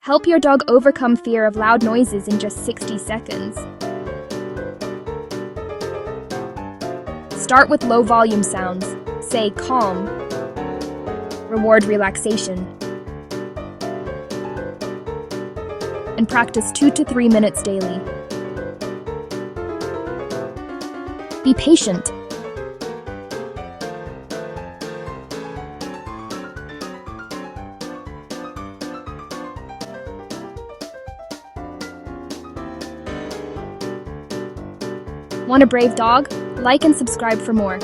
Help your dog overcome fear of loud noises in just 60 seconds. Start with low-volume sounds. Say calm. Reward relaxation. And practice 2 to 3 minutes daily. Be patient. Want a brave dog? Like and subscribe for more.